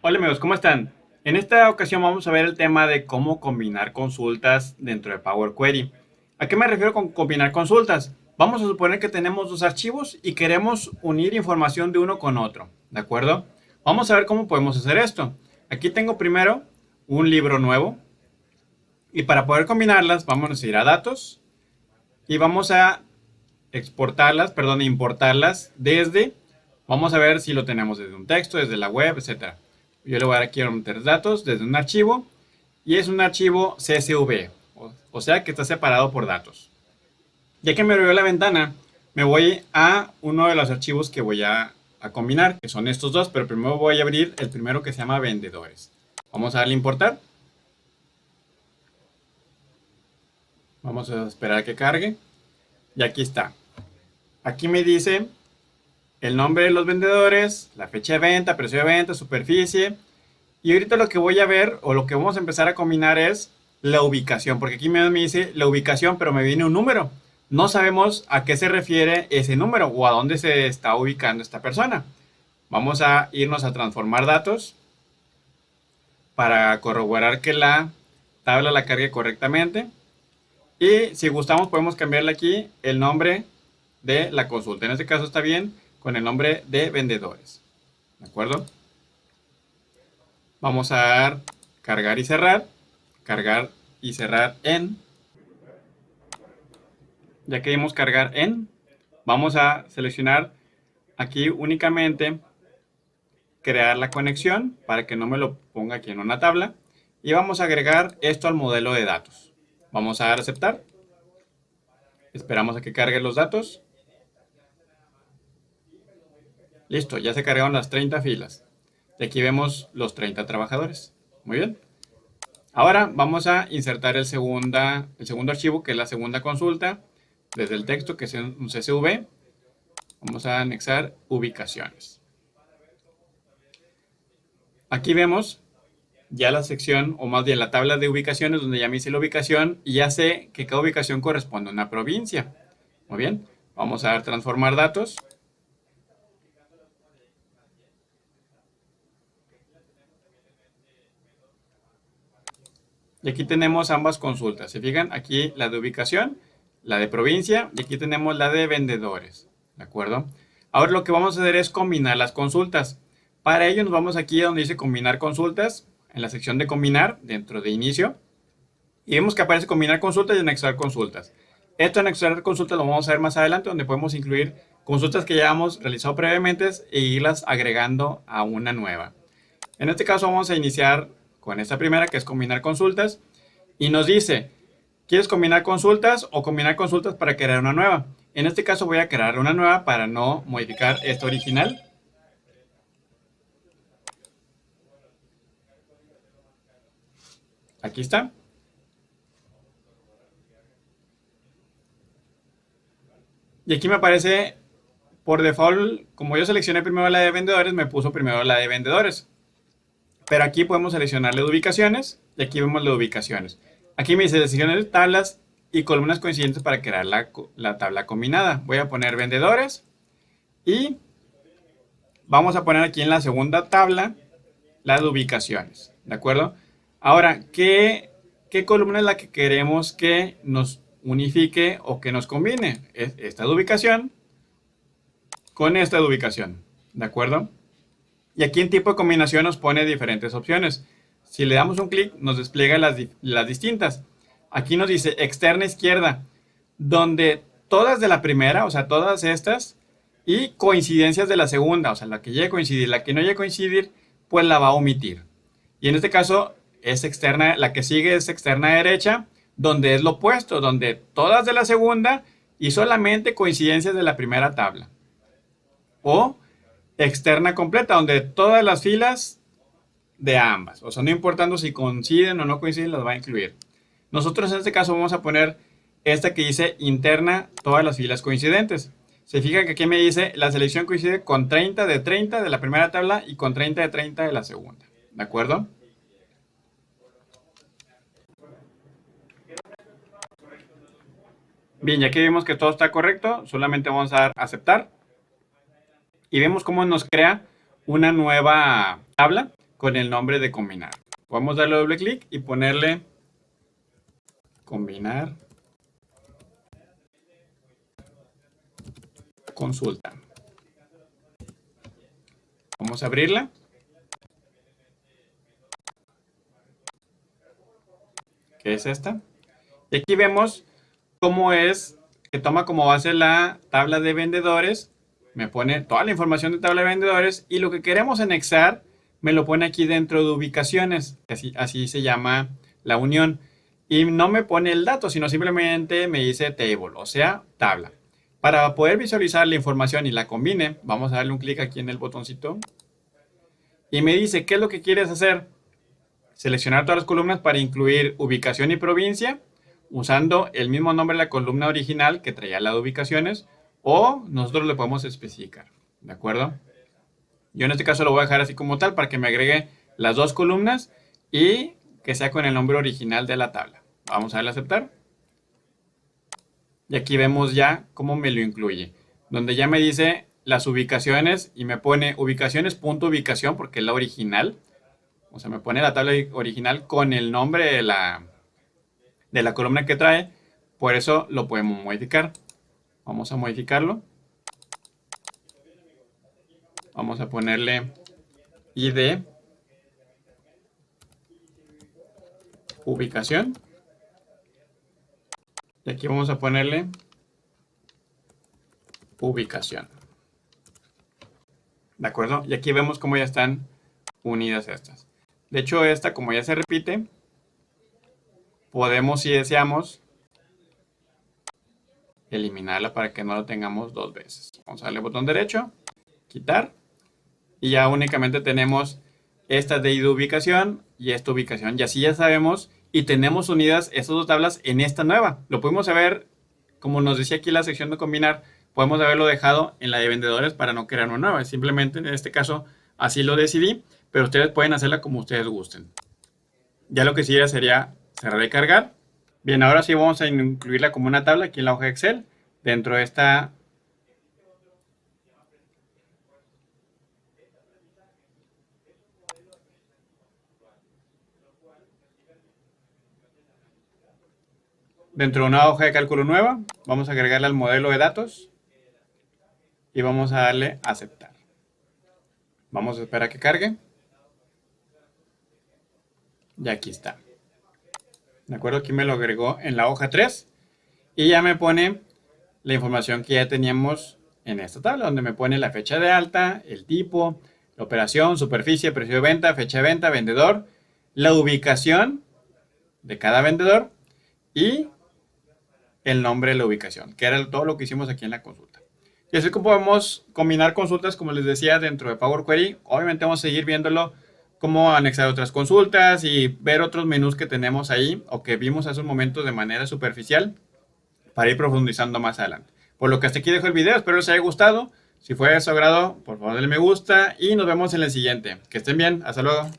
Hola amigos, ¿cómo están? En esta ocasión vamos a ver el tema de cómo combinar consultas dentro de Power Query. ¿A qué me refiero con combinar consultas? Vamos a suponer que tenemos dos archivos y queremos unir información de uno con otro, ¿de acuerdo? Vamos a ver cómo podemos hacer esto. Aquí tengo primero un libro nuevo y para poder combinarlas vamos a ir a datos y vamos a importarlas desde, vamos a ver si lo tenemos desde un texto, desde la web, etcétera. Yo le voy a dar aquí a meter datos desde un archivo y es un archivo CSV, o sea que está separado por datos. Ya que me abrió la ventana, me voy a uno de los archivos que voy a combinar, que son estos dos, pero primero voy a abrir el primero que se llama vendedores. Vamos a darle a importar. Vamos a esperar a que cargue. Y aquí está. Aquí me dice el nombre de los vendedores, la fecha de venta, precio de venta, superficie. Y ahorita lo que voy a ver o lo que vamos a empezar a combinar es la ubicación, porque aquí me dice la ubicación, pero me viene un número. No sabemos a qué se refiere ese número o a dónde se está ubicando esta persona. Vamos a irnos a transformar datos para corroborar que la tabla la cargue correctamente. Y si gustamos podemos cambiarle aquí el nombre de la consulta. En este caso está bien con el nombre de vendedores. ¿De acuerdo? Vamos a dar cargar y cerrar. Cargar y cerrar en. Ya que dimos cargar en, vamos a seleccionar aquí únicamente crear la conexión para que no me lo ponga aquí en una tabla. Y vamos a agregar esto al modelo de datos. Vamos a dar a aceptar. Esperamos a que cargue los datos. Listo, ya se cargaron las 30 filas. Y aquí vemos los 30 trabajadores. Muy bien. Ahora vamos a insertar el segundo archivo, que es la segunda consulta, desde el texto, que es un CSV. Vamos a anexar ubicaciones. Aquí vemos ya la sección, o más bien la tabla de ubicaciones, donde ya me hice la ubicación y ya sé que cada ubicación corresponde a una provincia. Muy bien, vamos a dar transformar datos. Y aquí tenemos ambas consultas. ¿Se fijan? Aquí la de ubicación, la de provincia, y aquí tenemos la de vendedores. ¿De acuerdo? Ahora lo que vamos a hacer es combinar las consultas. Para ello nos vamos aquí a donde dice combinar consultas, en la sección de combinar, dentro de inicio. Y vemos que aparece combinar consultas y anexar consultas. Esto anexar consultas lo vamos a ver más adelante, donde podemos incluir consultas que ya hemos realizado previamente e irlas agregando a una nueva. En este caso vamos a iniciar con esta primera, que es combinar consultas. Y nos dice, ¿quieres combinar consultas o combinar consultas para crear una nueva? En este caso voy a crear una nueva para no modificar esta original. Aquí está. Y aquí me aparece, por default, como yo seleccioné primero la de vendedores, me puso primero la de vendedores. Pero aquí podemos seleccionar las ubicaciones y aquí vemos las ubicaciones. Aquí me dice seleccionar tablas y columnas coincidentes para crear la tabla combinada. Voy a poner vendedores y vamos a poner aquí en la segunda tabla las ubicaciones. ¿De acuerdo? Ahora, ¿qué columna es la que queremos que nos unifique o que nos combine? Es esta ubicación con esta ubicación. ¿De acuerdo? Y aquí en tipo de combinación nos pone diferentes opciones. Si le damos un clic, nos despliega las distintas. Aquí nos dice externa izquierda, donde todas de la primera, o sea, todas estas, y coincidencias de la segunda, o sea, la que llegue a coincidir, la que no llegue a coincidir, pues la va a omitir. Y en este caso es externa, la que sigue es externa derecha, donde es lo opuesto, donde todas de la segunda y solamente coincidencias de la primera tabla. O externa completa, donde todas las filas de ambas, o sea, no importando si coinciden o no coinciden, las va a incluir. Nosotros en este caso vamos a poner esta que dice interna, todas las filas coincidentes. Se fija que aquí me dice la selección coincide con 30 de la primera tabla y con 30 de la segunda. ¿De acuerdo? Bien, ya que vimos que todo está correcto, solamente vamos a dar aceptar y vemos cómo nos crea una nueva tabla con el nombre de combinar. Podemos darle doble clic y ponerle combinar consulta. Vamos a abrirla. Que es esta. Y aquí vemos cómo es que toma como base la tabla de vendedores. Me pone toda la información de tabla de vendedores y lo que queremos anexar me lo pone aquí dentro de ubicaciones. Así se llama la unión. Y no me pone el dato, sino simplemente me dice table, o sea, tabla. Para poder visualizar la información y la combine, vamos a darle un clic aquí en el botoncito. Y me dice, ¿qué es lo que quieres hacer? Seleccionar todas las columnas para incluir ubicación y provincia, usando el mismo nombre de la columna original que traía la de ubicaciones, o nosotros le podemos especificar, ¿de acuerdo? Yo en este caso lo voy a dejar así como tal para que me agregue las dos columnas y que sea con el nombre original de la tabla. Vamos a darle a aceptar. Y aquí vemos ya cómo me lo incluye, donde ya me dice las ubicaciones y me pone ubicaciones.ubicación porque es la original. O sea, me pone la tabla original con el nombre de la columna que trae. Por eso lo podemos modificar. Vamos a modificarlo. Vamos a ponerle ID ubicación. Y aquí vamos a ponerle ubicación. ¿De acuerdo? Y aquí vemos cómo ya están unidas estas. De hecho, esta, como ya se repite, podemos, si deseamos, eliminarla para que no lo tengamos dos veces. Vamos a darle botón derecho, quitar, y ya únicamente tenemos esta de ID ubicación y esta ubicación. Y así ya sabemos y tenemos unidas estas dos tablas en esta nueva. Lo pudimos haber, como nos decía aquí la sección de combinar, podemos haberlo dejado en la de vendedores para no crear una nueva. Simplemente en este caso así lo decidí, pero ustedes pueden hacerla como ustedes gusten. Ya lo que sigue sería cerrar y cargar. Bien, ahora sí vamos a incluirla como una tabla aquí en la hoja Excel. Dentro de esta dentro de una hoja de cálculo nueva, vamos a agregarle al modelo de datos y vamos a darle a aceptar. Vamos a esperar a que cargue. Y aquí está. ¿De acuerdo? Aquí me lo agregó en la hoja 3 y ya me pone la información que ya teníamos en esta tabla, donde me pone la fecha de alta, el tipo, la operación, superficie, precio de venta, fecha de venta, vendedor, la ubicación de cada vendedor y el nombre de la ubicación, que era todo lo que hicimos aquí en la consulta. Y así como podemos combinar consultas, como les decía, dentro de Power Query. Obviamente vamos a seguir viéndolo, cómo anexar otras consultas y ver otros menús que tenemos ahí o que vimos hace un momento de manera superficial para ir profundizando más adelante. Por lo que hasta aquí dejo el video, espero les haya gustado. Si fue de su agrado, por favor denle me gusta y nos vemos en el siguiente. Que estén bien, hasta luego.